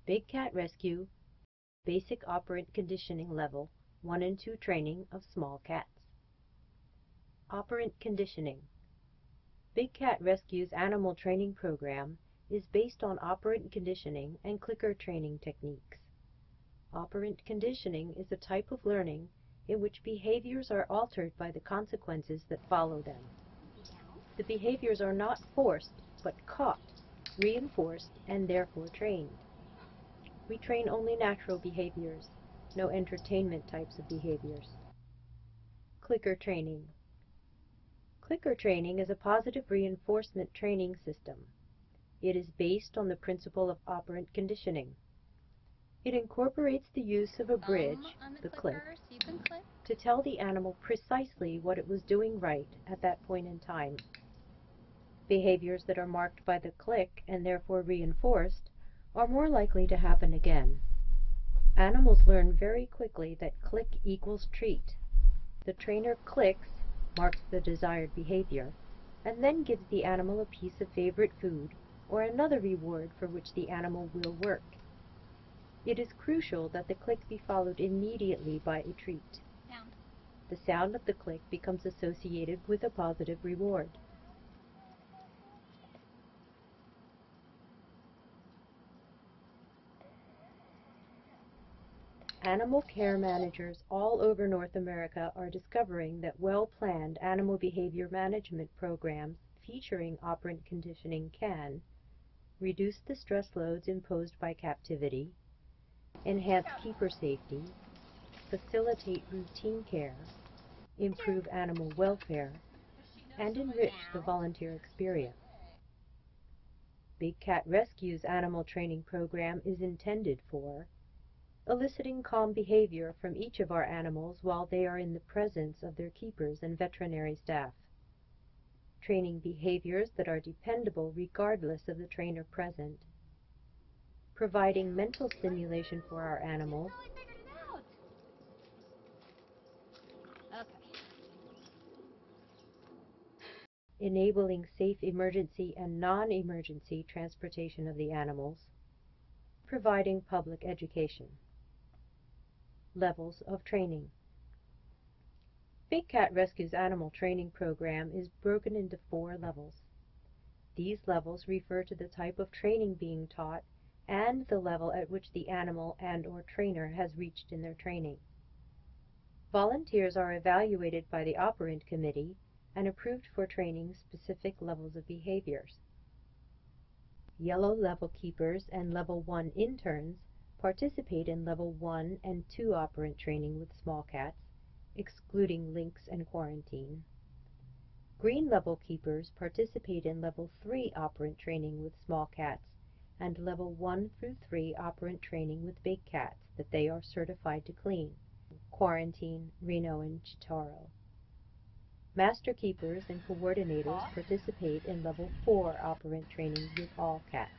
Big Cat Rescue, Basic Operant Conditioning Level 1 and 2 Training of Small Cats. Operant Conditioning. Big Cat Rescue's animal training program is based on operant conditioning and clicker training techniques. Operant conditioning is a type of learning in which behaviors are altered by the consequences that follow them. The behaviors are not forced, but caught, reinforced, and therefore trained. We train only natural behaviors, no entertainment types of behaviors. Clicker training. Clicker training is a positive reinforcement training system. It is based on the principle of operant conditioning. It incorporates the use of a bridge, the click, to tell the animal precisely what it was doing right at that point in time. Behaviors that are marked by the click and therefore reinforced are more likely to happen again. Animals learn very quickly that click equals treat. The trainer clicks, marks the desired behavior, and then gives the animal a piece of favorite food or another reward for which the animal will work. It is crucial that the click be followed immediately by a treat. The sound of the click becomes associated with a positive reward. Animal care managers all over North America are discovering that well-planned animal behavior management programs featuring operant conditioning can reduce the stress loads imposed by captivity, enhance keeper safety, facilitate routine care, improve animal welfare, and enrich the volunteer experience. Big Cat Rescue's animal training program is intended for eliciting calm behavior from each of our animals while they are in the presence of their keepers and veterinary staff, training behaviors that are dependable regardless of the trainer present, providing mental stimulation for our animals, enabling safe emergency and non-emergency transportation of the animals, providing public education. Levels of training. Big Cat Rescue's animal training program is broken into 4 levels. These levels refer to the type of training being taught and the level at which the animal and/or trainer has reached in their training. Volunteers are evaluated by the Operant Committee and approved for training specific levels of behaviors. Yellow level keepers and level 1 interns participate in level 1 and 2 operant training with small cats, excluding Lynx and Quarantine. Green level keepers participate in level 3 operant training with small cats and level 1 through 3 operant training with big cats that they are certified to clean, Quarantine, Reno, and Chitaro. Master keepers and coordinators participate in level 4 operant training with all cats.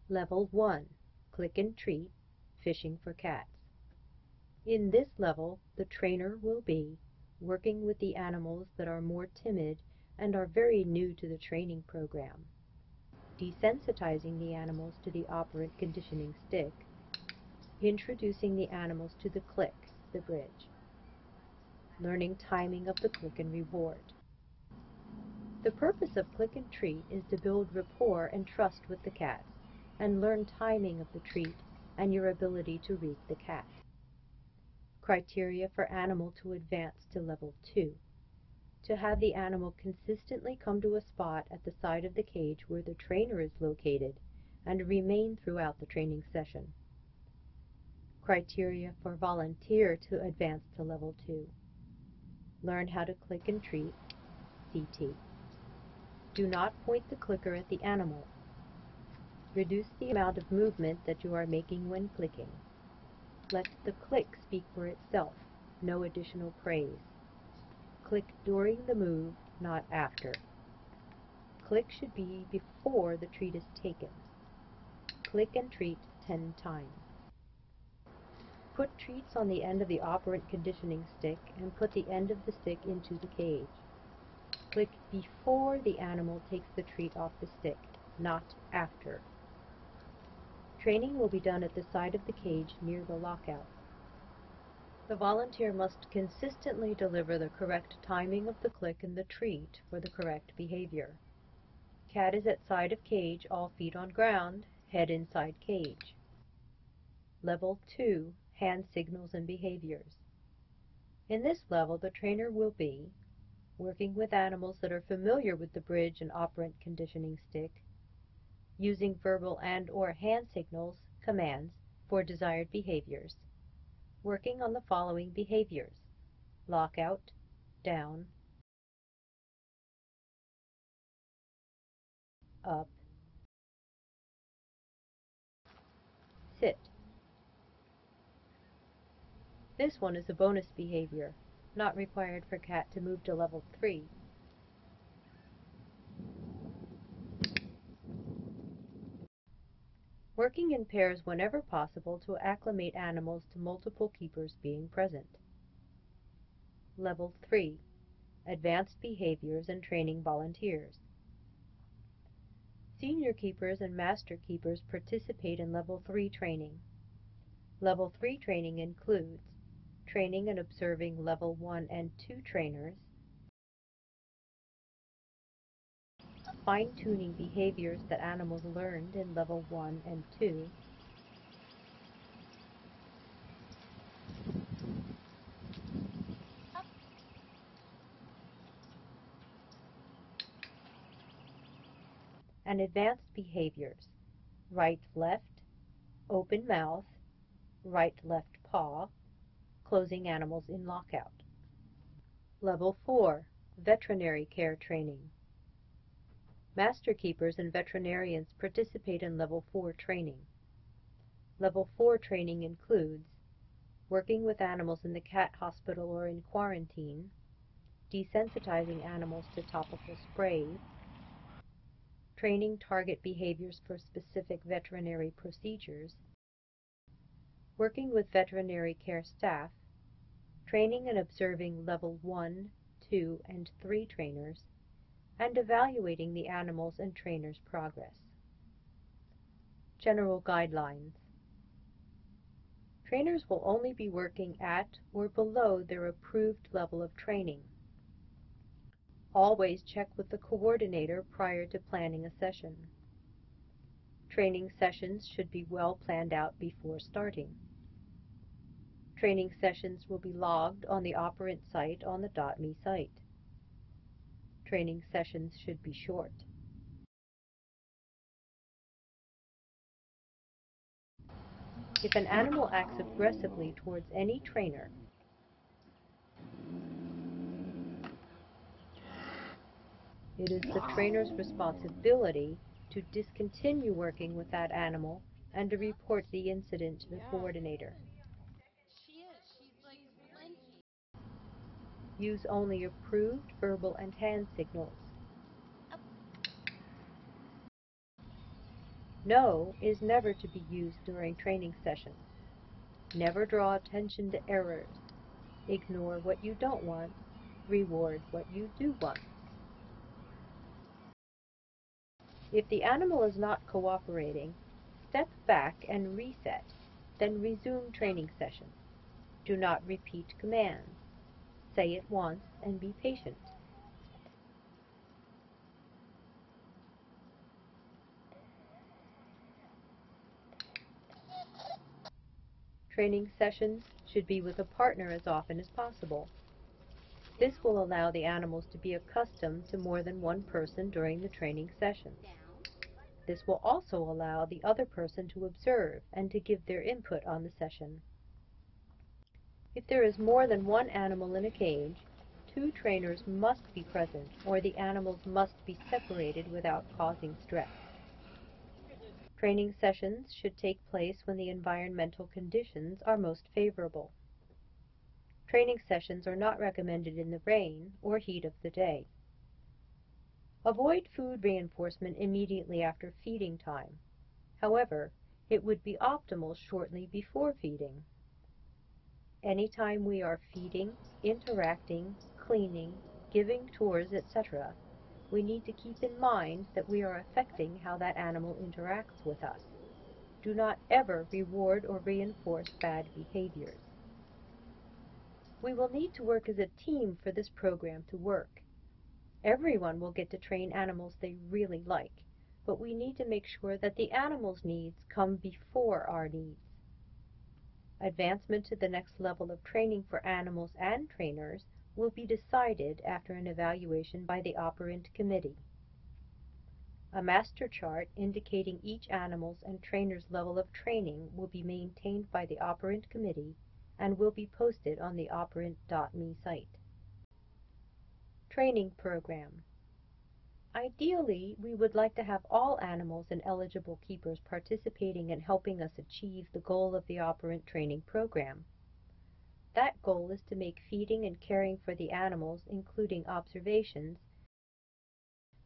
Level 1, Click and Treat, Fishing for Cats. In this level, the trainer will be working with the animals that are more timid and are very new to the training program, desensitizing the animals to the operant conditioning stick, introducing the animals to the click, the bridge, learning timing of the click and reward. The purpose of Click and Treat is to build rapport and trust with the cats and learn timing of the treat and your ability to read the cat. Criteria for animal to advance to level 2. To have the animal consistently come to a spot at the side of the cage where the trainer is located and remain throughout the training session. Criteria for volunteer to advance to level 2. Learn how to click and treat, CT. Do not point the clicker at the animal. Reduce the amount of movement that you are making when clicking. Let the click speak for itself, no additional praise. Click during the move, not after. Click should be before the treat is taken. Click and treat 10 times. Put treats on the end of the operant conditioning stick and put the end of the stick into the cage. Click before the animal takes the treat off the stick, not after. Training will be done at the side of the cage near the lockout. The volunteer must consistently deliver the correct timing of the click and the treat for the correct behavior. Cat is at side of cage, all feet on ground, head inside cage. Level 2, hand signals and behaviors. In this level, the trainer will be working with animals that are familiar with the bridge and operant conditioning stick, using verbal and/or hand signals, commands, for desired behaviors, working on the following behaviors: lockout, down, up, sit. This one is a bonus behavior, not required for cat to move to level 3. Working in pairs whenever possible to acclimate animals to multiple keepers being present. Level 3. Advanced behaviors and training volunteers. Senior keepers and master keepers participate in Level 3 training. Level 3 training includes training and observing Level 1 and 2 trainers, fine-tuning behaviors that animals learned in Level 1 and 2, and advanced behaviors: right-left, open mouth, right-left paw, closing animals in lockout. Level 4, veterinary care training. Master keepers and veterinarians participate in Level 4 training. Level 4 training includes working with animals in the cat hospital or in quarantine, desensitizing animals to topical sprays, training target behaviors for specific veterinary procedures, working with veterinary care staff, training and observing Level 1, 2, and 3 trainers, and evaluating the animals and trainers' progress. General guidelines. Trainers will only be working at or below their approved level of training. Always check with the coordinator prior to planning a session. Training sessions should be well planned out before starting. Training sessions will be logged on the Operant site on the .me site. Training sessions should be short. If an animal acts aggressively towards any trainer, it is the trainer's responsibility to discontinue working with that animal and to report the incident to the coordinator. Use only approved verbal and hand signals. No is never to be used during training sessions. Never draw attention to errors. Ignore what you don't want. Reward what you do want. If the animal is not cooperating, step back and reset, then resume training session. Do not repeat commands. Say it once and be patient. Training sessions should be with a partner as often as possible. This will allow the animals to be accustomed to more than one person during the training sessions. This will also allow the other person to observe and to give their input on the session. If there is more than one animal in a cage, 2 trainers must be present, or the animals must be separated without causing stress. Training sessions should take place when the environmental conditions are most favorable. Training sessions are not recommended in the rain or heat of the day. Avoid food reinforcement immediately after feeding time. However, it would be optimal shortly before feeding. Anytime we are feeding, interacting, cleaning, giving tours, etc., we need to keep in mind that we are affecting how that animal interacts with us. Do not ever reward or reinforce bad behaviors. We will need to work as a team for this program to work. Everyone will get to train animals they really like, but we need to make sure that the animals' needs come before our needs. Advancement to the next level of training for animals and trainers will be decided after an evaluation by the Operant Committee. A master chart indicating each animal's and trainer's level of training will be maintained by the Operant Committee and will be posted on the operant.me site. Training Program. Ideally, we would like to have all animals and eligible keepers participating in helping us achieve the goal of the Operant Training Program. That goal is to make feeding and caring for the animals, including observations,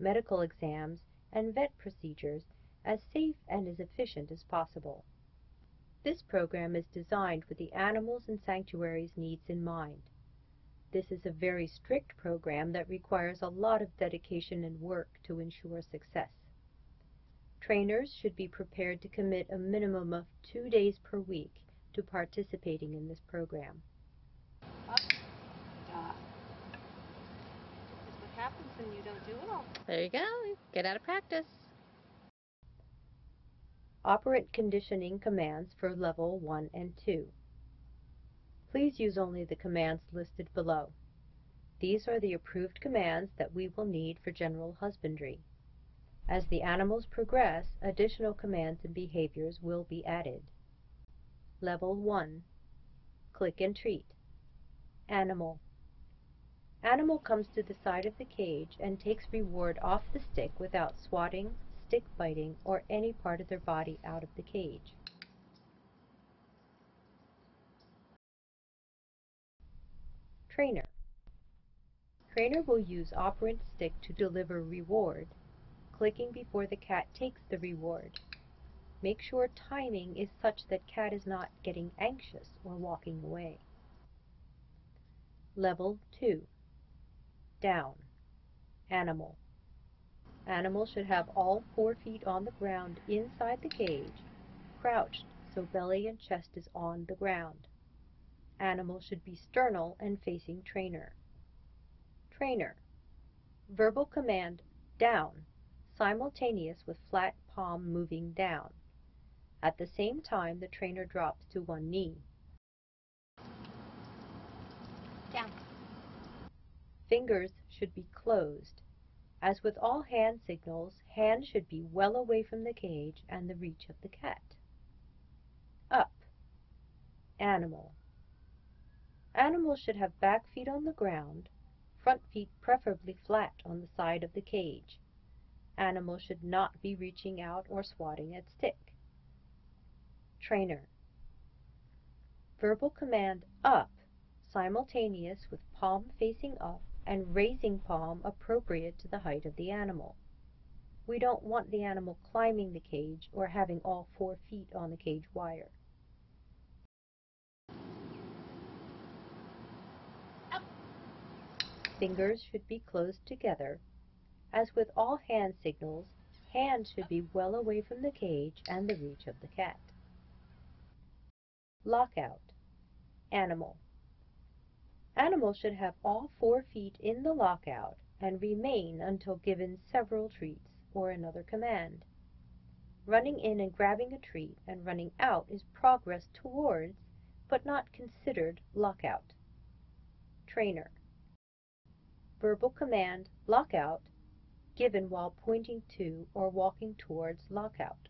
medical exams, and vet procedures, as safe and as efficient as possible. This program is designed with the animals and sanctuaries' needs in mind. This is a very strict program that requires a lot of dedication and work to ensure success. Trainers should be prepared to commit a minimum of 2 days per week to participating in this program. Up, stop. This is what happens when you don't do it all. There you go. Get out of practice. Operant Conditioning commands for Level 1 and 2. Please use only the commands listed below. These are the approved commands that we will need for general husbandry. As the animals progress, additional commands and behaviors will be added. Level 1. Click and treat. Animal. Animal comes to the side of the cage and takes reward off the stick without swatting, stick biting, or any part of their body out of the cage. Trainer. Trainer will use operant stick to deliver reward, clicking before the cat takes the reward. Make sure timing is such that cat is not getting anxious or walking away. Level 2. Down. Animal. Animal should have all 4 feet on the ground inside the cage, crouched so belly and chest is on the ground. Animal should be sternal and facing trainer. Trainer. Verbal command down, simultaneous with flat palm moving down. At the same time, the trainer drops to one knee. Down. Fingers should be closed. As with all hand signals, hands should be well away from the cage and the reach of the cat. Up. Animal. Animals should have back feet on the ground, front feet preferably flat on the side of the cage. Animal should not be reaching out or swatting at stick. Trainer. Verbal command up, simultaneous with palm facing up and raising palm appropriate to the height of the animal. We don't want the animal climbing the cage or having all 4 feet on the cage wire. Up. Fingers should be closed together. As with all hand signals, hands should be well away from the cage and the reach of the cat. Lockout. Animal. Animal should have all 4 feet in the lockout and remain until given several treats or another command. Running in and grabbing a treat and running out is progress towards, but not considered, lockout. Trainer. Verbal command lockout given while pointing to or walking towards lockout.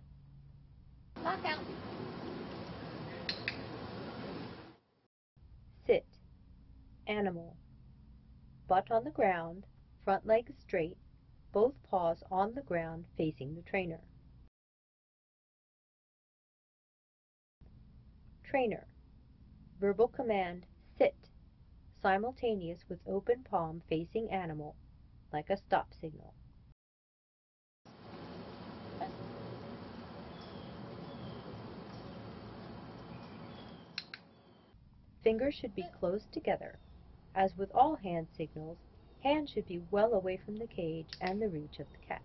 Lockout. Sit. Animal. Butt on the ground, front legs straight, both paws on the ground facing the trainer. Trainer. Verbal command sit, simultaneous with open palm facing animal, like a stop signal. Fingers should be closed together. As with all hand signals, hands should be well away from the cage and the reach of the cat.